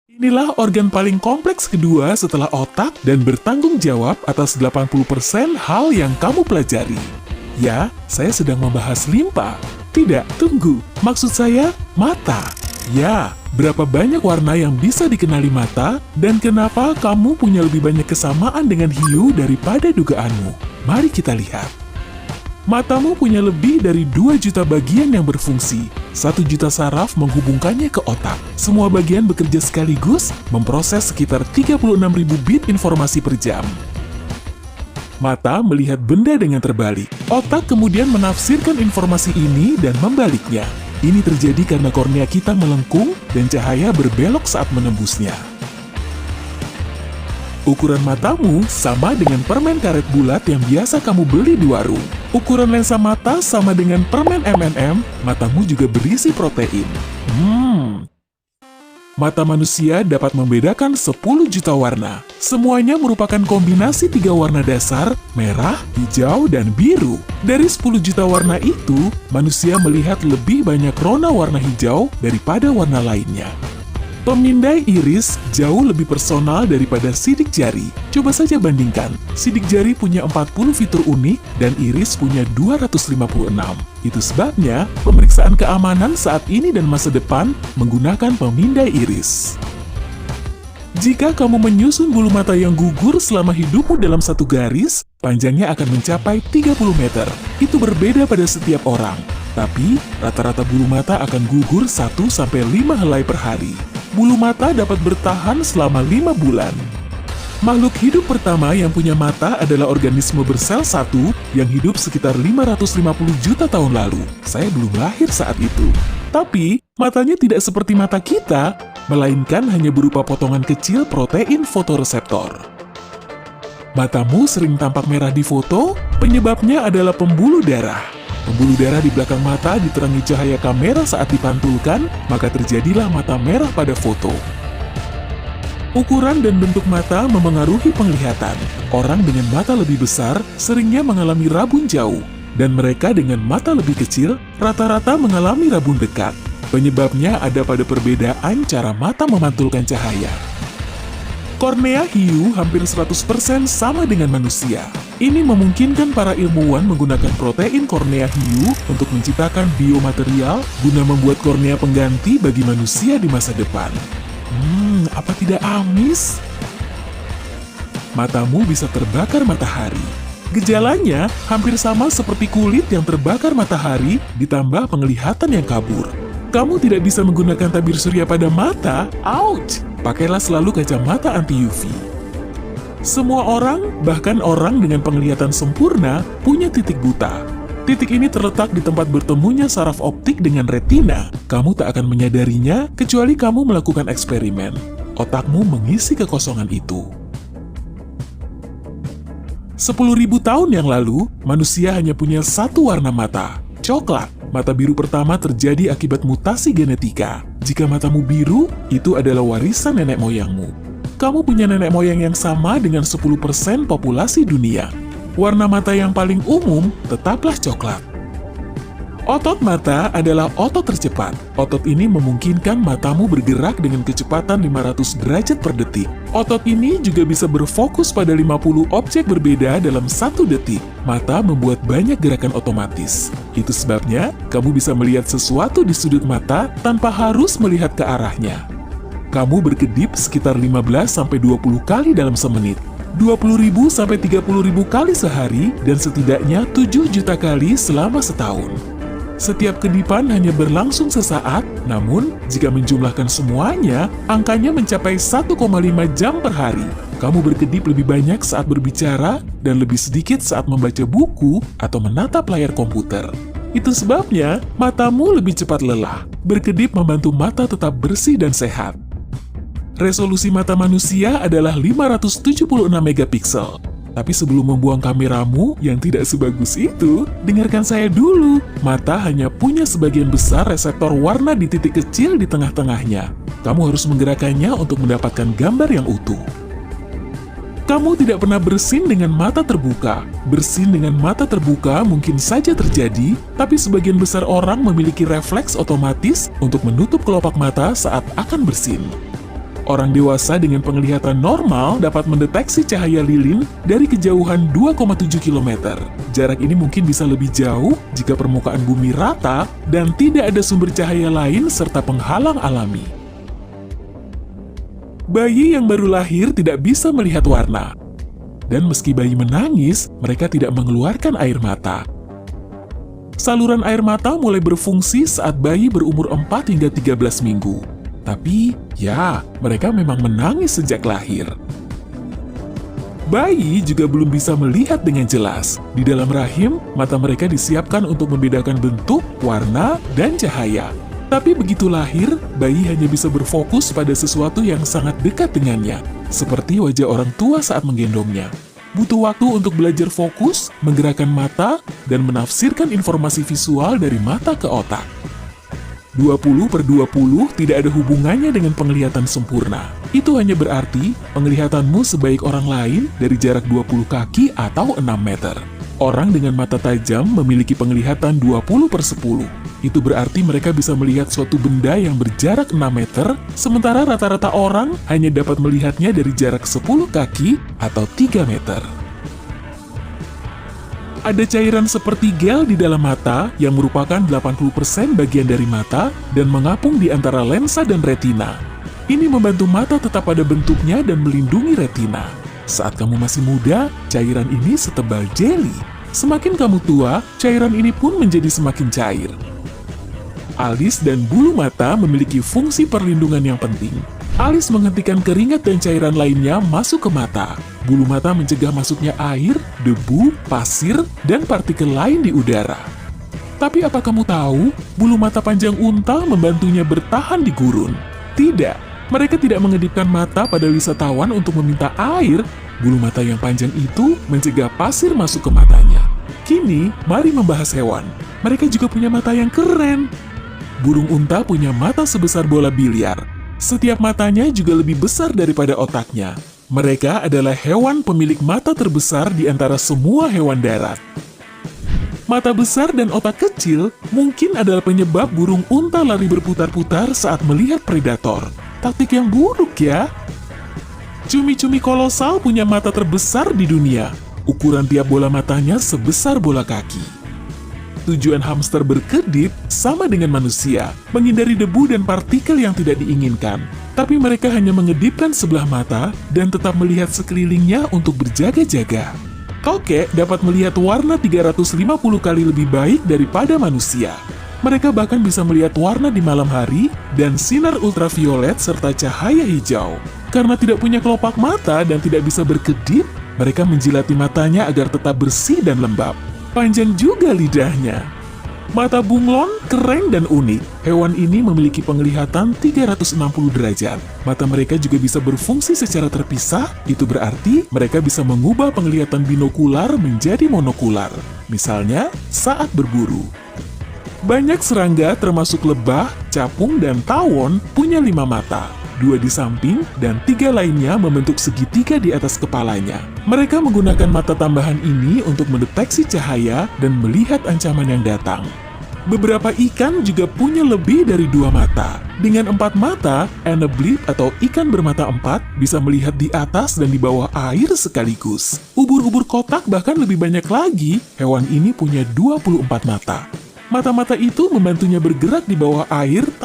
Inilah organ paling kompleks kedua setelah otak dan bertanggung jawab atas 80% hal yang kamu pelajari. Ya, saya sedang membahas limpa. Tidak, tunggu. Maksud saya, mata. Ya, berapa banyak warna yang bisa dikenali mata dan kenapa kamu punya lebih banyak kesamaan dengan hiu daripada dugaanmu? Mari kita lihat. Matamu punya lebih dari 2 juta bagian yang berfungsi. 1 juta saraf menghubungkannya ke otak. Semua bagian bekerja sekaligus, memproses sekitar 36.000 bit informasi per jam. Mata melihat benda dengan terbalik. Otak kemudian menafsirkan informasi ini dan membaliknya. Ini terjadi karena kornea kita melengkung dan cahaya berbelok saat menembusnya. Ukuran matamu sama dengan permen karet bulat yang biasa kamu beli di warung. Ukuran lensa mata sama dengan permen M&M, matamu juga berisi protein. Mata manusia dapat membedakan 10 juta warna. Semuanya merupakan kombinasi 3 warna dasar, merah, hijau, dan biru. Dari 10 juta warna itu, manusia melihat lebih banyak rona warna hijau daripada warna lainnya. Pemindai iris jauh lebih personal daripada sidik jari. Coba saja bandingkan, sidik jari punya 40 fitur unik dan iris punya 256. Itu sebabnya pemeriksaan keamanan saat ini dan masa depan menggunakan pemindai iris. Jika kamu menyusun bulu mata yang gugur selama hidupmu dalam satu garis, panjangnya akan mencapai 30 meter. Itu berbeda pada setiap orang, tapi rata-rata bulu mata akan gugur 1-5 helai per hari. Bulu mata dapat bertahan selama 5 bulan. Makhluk hidup pertama yang punya mata adalah organisme bersel satu yang hidup sekitar 550 juta tahun lalu. Saya belum lahir saat itu. Tapi, matanya tidak seperti mata kita, melainkan hanya berupa potongan kecil protein fotoreseptor. Matamu sering tampak merah di foto, penyebabnya adalah pembuluh darah. Pembuluh darah di belakang mata diterangi cahaya kamera saat dipantulkan, maka terjadilah mata merah pada foto. Ukuran dan bentuk mata memengaruhi penglihatan. Orang dengan mata lebih besar seringnya mengalami rabun jauh, dan mereka dengan mata lebih kecil rata-rata mengalami rabun dekat. Penyebabnya ada pada perbedaan cara mata memantulkan cahaya. Kornea hiu hampir 100% sama dengan manusia. Ini memungkinkan para ilmuwan menggunakan protein kornea hiu untuk menciptakan biomaterial guna membuat kornea pengganti bagi manusia di masa depan. Apa tidak amis? Matamu bisa terbakar matahari. Gejalanya hampir sama seperti kulit yang terbakar matahari ditambah penglihatan yang kabur. Kamu tidak bisa menggunakan tabir surya pada mata? Ouch! Pakailah selalu kacamata anti-UV. Semua orang, bahkan orang dengan penglihatan sempurna, punya titik buta. Titik ini terletak di tempat bertemunya saraf optik dengan retina. Kamu tak akan menyadarinya kecuali kamu melakukan eksperimen. Otakmu mengisi kekosongan itu. 10.000 tahun yang lalu, manusia hanya punya satu warna mata, coklat. Mata biru pertama terjadi akibat mutasi genetika. Jika matamu biru, itu adalah warisan nenek moyangmu. Kamu punya nenek moyang yang sama dengan 10% populasi dunia. Warna mata yang paling umum tetaplah coklat. Otot mata adalah otot tercepat. Otot ini memungkinkan matamu bergerak dengan kecepatan 500 derajat per detik. Otot ini juga bisa berfokus pada 50 objek berbeda dalam 1 detik. Mata membuat banyak gerakan otomatis. Itu sebabnya kamu bisa melihat sesuatu di sudut mata tanpa harus melihat ke arahnya. Kamu berkedip sekitar 15-20 kali dalam semenit. 20.000 sampai 30.000 kali sehari dan setidaknya 7 juta kali selama setahun. Setiap kedipan hanya berlangsung sesaat, namun jika menjumlahkan semuanya, angkanya mencapai 1,5 jam per hari. Kamu berkedip lebih banyak saat berbicara dan lebih sedikit saat membaca buku atau menatap layar komputer. Itu sebabnya matamu lebih cepat lelah. Berkedip membantu mata tetap bersih dan sehat. Resolusi mata manusia adalah 576 megapiksel. Tapi sebelum membuang kameramu yang tidak sebagus itu, dengarkan saya dulu. Mata hanya punya sebagian besar reseptor warna di titik kecil di tengah-tengahnya. Kamu harus menggerakkannya untuk mendapatkan gambar yang utuh. Kamu tidak pernah bersin dengan mata terbuka. Bersin dengan mata terbuka mungkin saja terjadi, tapi sebagian besar orang memiliki refleks otomatis untuk menutup kelopak mata saat akan bersin. Orang dewasa dengan penglihatan normal dapat mendeteksi cahaya lilin dari kejauhan 2,7 km. Jarak ini mungkin bisa lebih jauh jika permukaan bumi rata dan tidak ada sumber cahaya lain serta penghalang alami. Bayi yang baru lahir tidak bisa melihat warna. Dan meski bayi menangis, mereka tidak mengeluarkan air mata. Saluran air mata mulai berfungsi saat bayi berumur 4 hingga 13 minggu. Tapi, ya, mereka memang menangis sejak lahir. Bayi juga belum bisa melihat dengan jelas. Di dalam rahim, mata mereka disiapkan untuk membedakan bentuk, warna, dan cahaya. Tapi begitu lahir, bayi hanya bisa berfokus pada sesuatu yang sangat dekat dengannya, seperti wajah orang tua saat menggendongnya. Butuh waktu untuk belajar fokus, menggerakkan mata, dan menafsirkan informasi visual dari mata ke otak. 20/20 tidak ada hubungannya dengan penglihatan sempurna. Itu hanya berarti penglihatanmu sebaik orang lain dari jarak 20 kaki atau 6 meter. Orang dengan mata tajam memiliki penglihatan 20/10. Itu berarti mereka bisa melihat suatu benda yang berjarak 6 meter, sementara rata-rata orang hanya dapat melihatnya dari jarak 10 kaki atau 3 meter. Ada cairan seperti gel di dalam mata yang merupakan 80% bagian dari mata dan mengapung di antara lensa dan retina. Ini membantu mata tetap pada bentuknya dan melindungi retina. Saat kamu masih muda, cairan ini setebal jeli. Semakin kamu tua, cairan ini pun menjadi semakin cair. Alis dan bulu mata memiliki fungsi perlindungan yang penting. Alis menghentikan keringat dan cairan lainnya masuk ke mata. Bulu mata mencegah masuknya air, debu, pasir, dan partikel lain di udara. Tapi apa kamu tahu, bulu mata panjang unta membantunya bertahan di gurun? Tidak, mereka tidak mengedipkan mata pada wisatawan untuk meminta air. Bulu mata yang panjang itu mencegah pasir masuk ke matanya. Kini, mari membahas hewan. Mereka juga punya mata yang keren. Burung unta punya mata sebesar bola biliar. Setiap matanya juga lebih besar daripada otaknya. Mereka adalah hewan pemilik mata terbesar di antara semua hewan darat. Mata besar dan otak kecil mungkin adalah penyebab burung unta lari berputar-putar saat melihat predator. Taktik yang buruk ya. Cumi-cumi kolosal punya mata terbesar di dunia. Ukuran tiap bola matanya sebesar bola kaki. Tujuan hamster berkedip sama dengan manusia, menghindari debu dan partikel yang tidak diinginkan. Tapi mereka hanya mengedipkan sebelah mata dan tetap melihat sekelilingnya untuk berjaga-jaga. Tokek dapat melihat warna 350 kali lebih baik daripada manusia. Mereka bahkan bisa melihat warna di malam hari dan sinar ultraviolet serta cahaya hijau. Karena tidak punya kelopak mata dan tidak bisa berkedip, mereka menjilati matanya agar tetap bersih dan lembab. Panjang juga lidahnya. Mata bunglon keren dan unik. Hewan ini memiliki penglihatan 360 derajat. Mata mereka juga bisa berfungsi secara terpisah. Itu berarti mereka bisa mengubah penglihatan binokular menjadi monokular. Misalnya saat berburu. Banyak serangga termasuk lebah, capung, dan tawon punya 5 mata. 2 di samping, dan 3 lainnya membentuk segitiga di atas kepalanya. Mereka menggunakan mata tambahan ini untuk mendeteksi cahaya dan melihat ancaman yang datang. Beberapa ikan juga punya lebih dari 2 mata. Dengan 4 mata, anableed atau ikan bermata 4 bisa melihat di atas dan di bawah air sekaligus. Ubur-ubur kotak bahkan lebih banyak lagi, hewan ini punya 24 mata. Mata-mata itu membantunya bergerak di bawah air